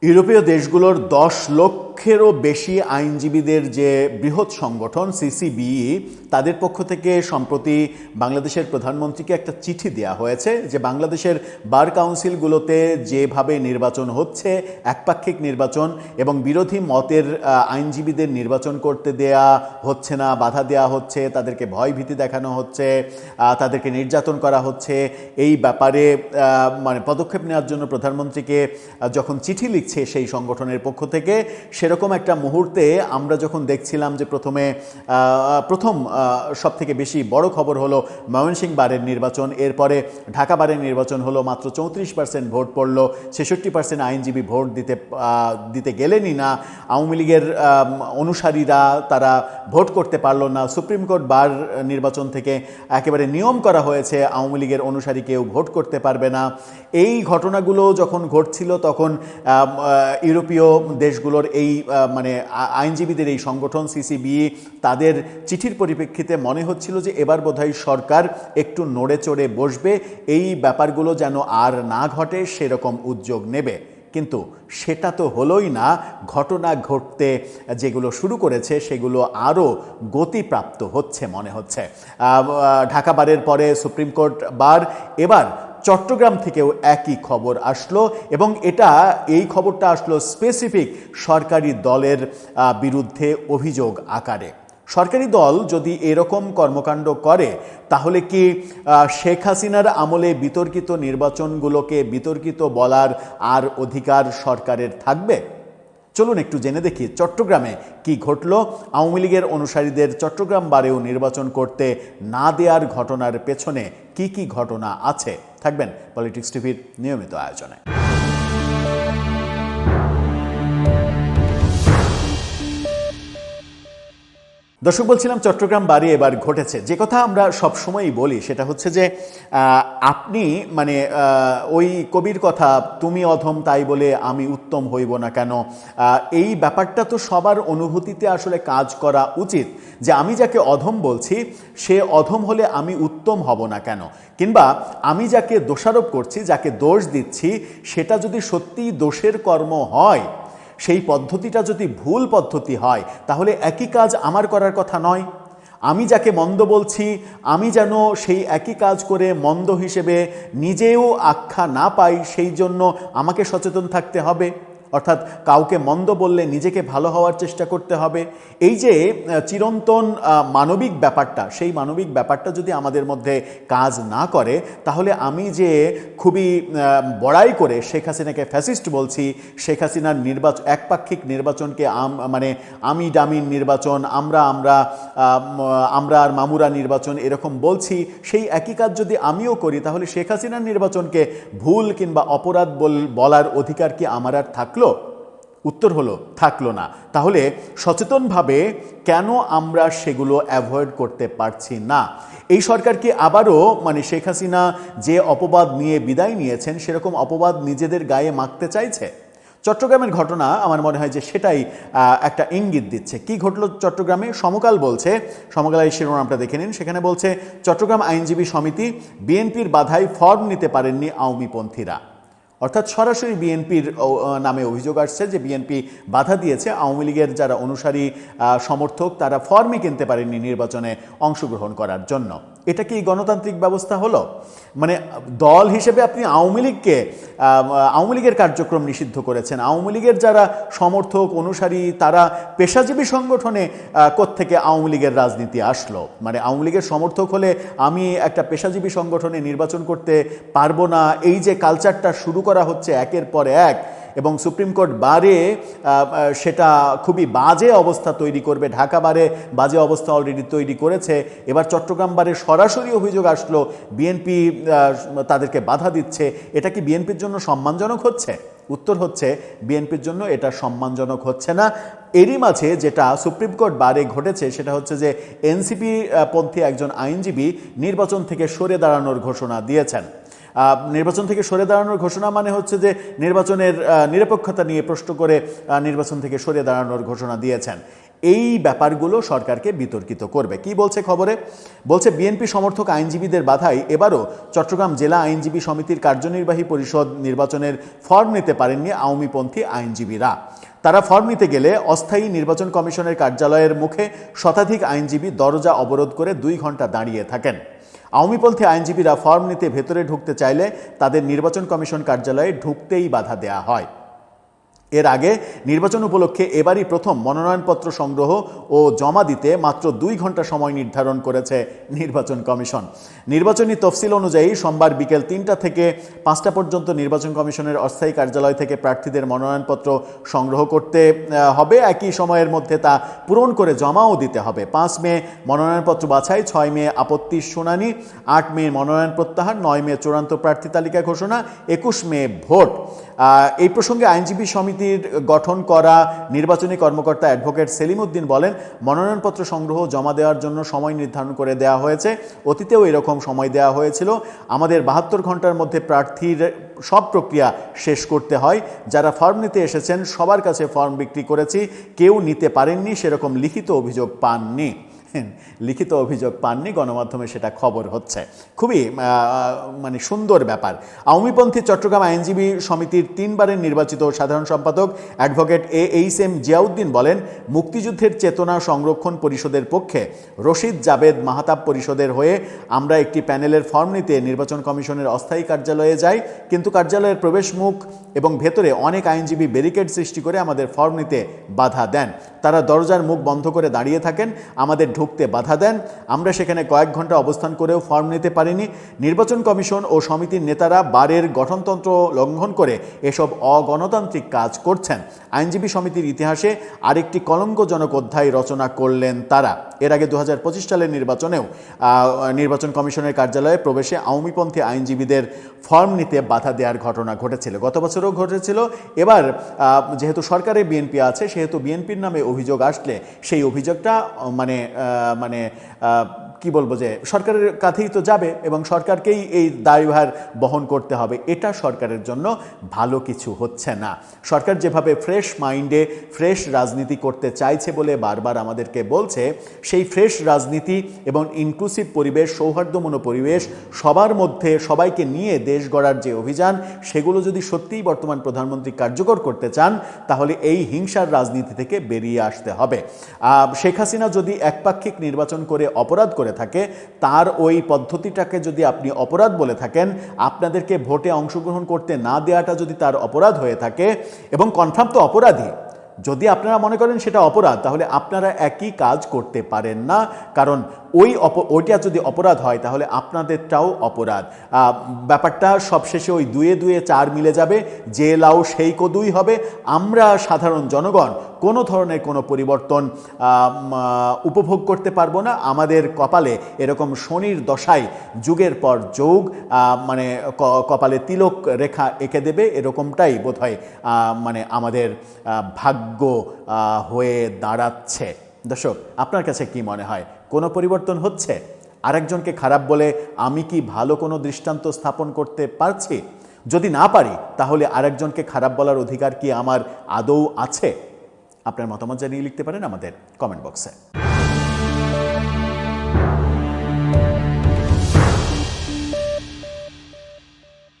ইউরোপীয় দেশগুলোর 10 লক্ষেরও বেশি আইনজীবীদের যে বৃহৎ সংগঠন সিসিবিই তাদের পক্ষ থেকে সম্প্রতি বাংলাদেশের প্রধানমন্ত্রীকে একটা চিঠি দেওয়া হয়েছে যে বাংলাদেশের বার কাউন্সিলগুলোতে যেভাবে নির্বাচন হচ্ছে একপাক্ষিক নির্বাচন এবং বিরোধী মতের আইনজীবীদের নির্বাচন করতে দেয়া হচ্ছে না, বাধা দেওয়া হচ্ছে, তাদেরকে ভয়ভীতি দেখানো হচ্ছে, তাদেরকে নির্যাতন করা হচ্ছে, এই ব্যাপারে মানে পদক্ষেপ নেওয়ার জন্য প্রধানমন্ত্রীকে যখন চিঠি লিখছে সেই সংগঠনের পক্ষ থেকে, সেরকম একটা মুহূর্তে আমরা যখন দেখছিলাম যে প্রথম সব থেকে বেশি বড় খবর হলো ময়মনসিংহ বারের নির্বাচন, এরপরে ঢাকা বারের নির্বাচন হলো, মাত্র 34% ভোট পড়ল, 66% আইনজীবী ভোট দিতে গেলেনই না, আওয়ামী লীগের অনুসারীরা তারা ভোট করতে পারলো না, সুপ্রিম কোর্ট বার নির্বাচন থেকে একেবারে নিয়ম করা হয়েছে আওয়ামী লীগের অনুসারী কেউ ভোট করতে পারবে না। এই ঘটনাগুলো যখন ঘটছিল তখন ইউরোপীয় দেশগুলোর এই মানে আইনজীবীদের এই সংগঠন সিসিবিই তাদের চিঠির পরিপ্রেক্ষিতে মনে হচ্ছিল যে এবার বোধহয় সরকার একটু নড়ে চড়ে বসবে, এই ব্যাপারগুলো যেন আর না ঘটে সেরকম উদ্যোগ নেবে। কিন্তু সেটা তো হলোই না। ঘটনা ঘটতে যেগুলো শুরু করেছে সেগুলো আরও গতিপ্রাপ্ত হচ্ছে মনে হচ্ছে। ঢাকা বারের পরে সুপ্রিম কোর্ট বার, এবার চট্টগ্রাম থেকেও একই খবর আসলো এবং এই খবরটা আসলো স্পেসিফিক সরকারি দলের বিরুদ্ধে অভিযোগ আকারে। সরকারি দল যদি এরকম কর্মকাণ্ড করে তাহলে কি শেখ হাসিনার আমলে বিতর্কিত নির্বাচনগুলোকে বিতর্কিত বলার আর অধিকার সরকারের থাকবে? চলুন একটু জেনে দেখি চট্টগ্রামে কি ঘটলো। আওয়ামী লীগের অনুসারীদের চট্টগ্রাম বারেও নির্বাচন করতে না দেওয়ার ঘটনার পেছনে কি কি ঘটনা আছে, থাকবেন পলিটিক্স টিভির নিয়মিত আয়োজনে। দর্শক, বলছিলাম চট্টগ্রাম বারে এবার ঘটেছে যে কথা আমরা সবসময়ই বলি, সেটা হচ্ছে যে আপনি মানে ওই কবির কথা, তুমি অধম তাই বলে আমি উত্তম হইব না কেন, এই ব্যাপারটা তো সবার অনুভূতিতে আসলে কাজ করা উচিত যে আমি যাকে অধম বলছি সে অধম হলে আমি উত্তম হব না কেন, কিংবা আমি যাকে দোষারোপ করছি, যাকে দোষ দিচ্ছি, সেটা যদি সত্যিই দোষের কর্ম হয়, সেই পদ্ধতিটা যদি ভুল পদ্ধতি হয়, তাহলে একই কাজ আমার করার কথা নয়। আমি যাকে মন্দ বলছি আমি যেন সেই একই কাজ করে মন্দ হিসেবে নিজেও আখ্যা না পাই, সেই জন্য আমাকে সচেতন থাকতে হবে। অর্থাৎ কাউকে মন্দ বললে নিজেকে ভালো হওয়ার চেষ্টা করতে হবে। এই যে চিরন্তন মানবিক ব্যাপারটা, সেই মানবিক ব্যাপারটা যদি আমাদের মধ্যে কাজ না করে, তাহলে আমি যে খুবই বড়াই করে শেখ হাসিনাকে ফ্যাসিস্ট বলছি, শেখ হাসিনার একপাক্ষিক নির্বাচনকে মানে আমি ডামিন নির্বাচন, আমরা আর মামুরা নির্বাচন এরকম বলছি, সেই একই কাজ যদি আমিও করি, তাহলে শেখ হাসিনার নির্বাচনকে ভুল কিংবা অপরাধ বলার অধিকার কি আমার আর থাকলো? উত্তর হলো থাকলো না। তাহলে সচেতনভাবে কেন আমরা সেগুলো অ্যাভয়েড করতে পারছি না? এই সরকার কি আবারও মানে শেখ হাসিনা যে অপবাদ নিয়ে বিদায় নিয়েছেন সেরকম অপবাদ নিজেদের গায়ে মাখতে চাইছে? চট্টগ্রামের ঘটনা আমার মনে হয় যে সেটাই একটা ইঙ্গিত দিচ্ছে। কি ঘটলো চট্টগ্রামে? সমকাল বলছে, সমকালের শিরোনামটা দেখে নিন, সেখানে বলছে চট্টগ্রাম আইনজীবী সমিতি বিএনপির বাধায় ফর্ম নিতে পারেননি আওয়ামীপন্থীরা। অর্থাৎ সরাসরি বিএনপির নামে অভিযোগ আসছে যে বিএনপি বাধা দিয়েছে, আওয়ামী লীগের যারা অনুসারী সমর্থক তারা ফর্মই কিনতে পারেননি নির্বাচনে অংশগ্রহণ করার জন্য। এটা কি গণতান্ত্রিক ব্যবস্থা হলো? মানে দল হিসেবে আপনি আওয়ামী লীগের কার্যক্রম নিষিদ্ধ করেছেন। আওয়ামী লীগের যারা সমর্থক অনুসারী তারা পেশাজীবী সংগঠনে কোত্থেকে আওয়ামী লীগের রাজনীতি আসলো? মানে আওয়ামী লীগের সমর্থক হলে আমি একটা পেশাজীবী সংগঠনে নির্বাচন করতে পারবো না, এই যে কালচারটা শুরু করা হচ্ছে একের পর এক, এবং সুপ্রিম কোর্ট বারে সেটা খুবই বাজে অবস্থা তৈরি করবে। ঢাকা বারে বাজে অবস্থা অলরেডি তৈরি করেছে, এবার চট্টগ্রাম বারে সরাসরি অভিযোগ আসলো বিএনপি তাদেরকে বাধা দিচ্ছে। এটা কি বিএনপির জন্য সম্মানজনক হচ্ছে? উত্তর হচ্ছে বিএনপির জন্য এটা সম্মানজনক হচ্ছে না। এরই মাঝে যেটা সুপ্রিম কোর্ট বারে ঘটেছে সেটা হচ্ছে যে এনসিপি পন্থী একজন আইনজীবী নির্বাচন থেকে সরে দাঁড়ানোর ঘোষণা দিয়েছেন। নির্বাচন থেকে সরে দাঁড়ানোর ঘোষণা মানে হচ্ছে যে নির্বাচনের নিরপেক্ষতা নিয়ে প্রশ্ন করে নির্বাচন থেকে সরে দাঁড়ানোর ঘোষণা দিয়েছেন। এই ব্যাপারগুলো সরকারকে বিতর্কিত করবে। কি বলছে খবরে? বলছে বিএনপি সমর্থক আইনজীবীদের বাধায় এবারও চট্টগ্রাম জেলা আইনজীবী সমিতির কার্যনির্বাহী পরিষদ নির্বাচনের ফর্ম নিতে পারেননি আওয়ামীপন্থী আইনজীবীরা। তারা ফর্ম নিতে গেলে অস্থায়ী নির্বাচন কমিশনের কার্যালয়ের মুখে শতাধিক আইনজীবী দরজা অবরোধ করে 2 ঘন্টা দাঁড়িয়ে থাকেন। আওয়ামীপন্থী আইনজীবীরা ফর্ম নিতে ভেতরে ঢুকতে চাইলে তাদের নির্বাচন কমিশন কার্যালয়ে ঢুকতেই বাধা দেয়া হয়। এর আগে নির্বাচন উপলক্ষে এবারই প্রথম মনোনয়নপত্র সংগ্রহ ও জমা দিতে মাত্র 2 ঘন্টা সময় নির্ধারণ করেছে নির্বাচন কমিশন। নির্বাচনী তফসিল অনুযায়ী সোমবার বিকেল 3টা থেকে 5টা পর্যন্ত নির্বাচন কমিশনের অস্থায়ী কার্যালয় থেকে প্রার্থীদের মনোনয়নপত্র সংগ্রহ করতে হবে। একই সময়ের মধ্যে তা পূরণ করে জমাও দিতে হবে। 5 মে মনোনয়নপত্র বাছাই, 6 মে আপত্তির শুনানি, 8 মে মনোনয়ন প্রত্যাহার, 9 মে চূড়ান্ত প্রার্থী তালিকা ঘোষণা, 21 মে ভোট। এই প্রসঙ্গে আইনজীবী সমিতির গঠন করা নির্বাচনী কর্মকর্তা অ্যাডভোকেট সেলিম উদ্দিন বলেন, মনোনয়নপত্র সংগ্রহ জমা দেওয়ার জন্য সময় নির্ধারণ করে দেওয়া হয়েছে। অতীতেও এরকম সময় দেওয়া হয়েছিল। আমাদের 72 ঘন্টার মধ্যে প্রার্থীর সব প্রক্রিয়া শেষ করতে হয়। যারা ফর্ম নিতে এসেছেন সবার কাছে ফর্ম বিক্রি করেছি, কেউ নিতে পারেননি, সেরকম লিখিত অভিযোগ পাননি। লিখিত অভিযোগ পাননি, গণমাধ্যমে সেটা খবর হচ্ছে। খুবই মানে সুন্দর ব্যাপার। আওয়ামীপন্থী চট্টগ্রাম আইনজীবী সমিতির 3 বারের নির্বাচিত সাধারণ সম্পাদক অ্যাডভোকেট এইচ.এম. জিয়াউদ্দিন বলেন, মুক্তিযুদ্ধের চেতনা সংরক্ষণ পরিষদের পক্ষে রশিদ জাবেদ মাহতাব পরিষদের হয়ে আমরা একটি প্যানেলের ফর্ম নিতে নির্বাচন কমিশনের অস্থায়ী কার্যালয়ে যাই, কিন্তু কার্যালয়ের প্রবেশ মুখ এবং ভেতরে অনেক আইনজীবী ব্যারিকেড সৃষ্টি করে আমাদের ফর্ম নিতে বাধা দেন। তারা দরজার মুখ বন্ধ করে দাঁড়িয়ে থাকেন, আমাদের ঢুকতে বাধা দেন। আমরা সেখানে কয়েক ঘন্টা অবস্থান করেও ফর্ম নিতে পারিনি। নির্বাচন কমিশন ও সমিতির নেতারা বারের গঠনতন্ত্র লঙ্ঘন করে এসব অগণতান্ত্রিক কাজ করছেন। আইনজীবী সমিতির ইতিহাসে আরেকটি কলঙ্কজনক অধ্যায় রচনা করলেন তারা। এর আগে 2025 সালের নির্বাচনেও নির্বাচন কমিশনের কার্যালয়ে প্রবেশে আওয়ামীপন্থী আইনজীবীদের ফর্ম নিতে বাধা দেওয়ার ঘটনা ঘটেছিল। গত বছরও ঘটেছিল। এবার যেহেতু সরকারে বিএনপি আছে, সেহেতু বিএনপির নামে অভিযোগ আসলে সেই অভিযোগটা মানে কি বলবো, যে সরকারের কাছেই তো যাবে এবং সরকারকেই এই দায়ভার বহন করতে হবে। এটা সরকারের জন্য ভালো কিছু হচ্ছে না। সরকার যেভাবে ফ্রেশ মাইন্ডে ফ্রেশ রাজনীতি করতে চাইছে বলে বারবার আমাদেরকে বলছে, সেই ফ্রেশ রাজনীতি এবং ইনক্লুসিভ পরিবেশ, সৌহার্দ্যপূর্ণ পরিবেশ, সবার মধ্যে সবাইকে নিয়ে দেশ গড়ার যে অভিযান, সেগুলো যদি সত্যিই বর্তমান প্রধানমন্ত্রী কার্যকর করতে চান, তাহলে এই হিংসার রাজনীতি থেকে বেরিয়ে আসতে হবে। শেখ হাসিনা যদি একপাক্ষিক নির্বাচন করে অপরাধ করে থাকে, তার ওই পদ্ধতিটাকে যদি আপনি অপরাধ বলে থাকেন, আপনাদেরকে ভোটে অংশগ্রহণ করতে না দেওয়াটা যদি তার অপরাধ হয়ে থাকে, এবং কনফার্ম তো অপরাধী, যদি আপনারা মনে করেন সেটা অপরাধ, তাহলে আপনারা একই কাজ করতে পারেন না। কারণ ওইটা যদি অপরাধ হয় তাহলে আপনাদেরটাও অপরাধ। ব্যাপারটা সবশেষে ওই 2-2 4 মিলে যাবে, যে লাউ সেই কদুই হবে। আমরা সাধারণ জনগণ কোনো ধরনের কোনো পরিবর্তন উপভোগ করতে পারবো না। আমাদের কপালে এরকম শনির দশায় যুগের পর যুগ মানে কপালে তিলক রেখা এঁকে দেবে, এরকমটাই বোধহয় মানে আমাদের ভাগ্য হয়ে দাঁড়াচ্ছে। দর্শক, আপনার কাছে কি মনে হয়, কোনো পরিবর্তন হচ্ছে? আরেকজনকে খারাপ বলে আমি কি ভালো কোনো দৃষ্টান্ত স্থাপন করতে পারছি? যদি না পারি, তাহলে আরেকজনকে খারাপ বলার অধিকার কি আমার আদৌ আছে? আপনার মতামত জানিয়ে লিখতে পারেন আমাদের কমেন্ট বক্সে।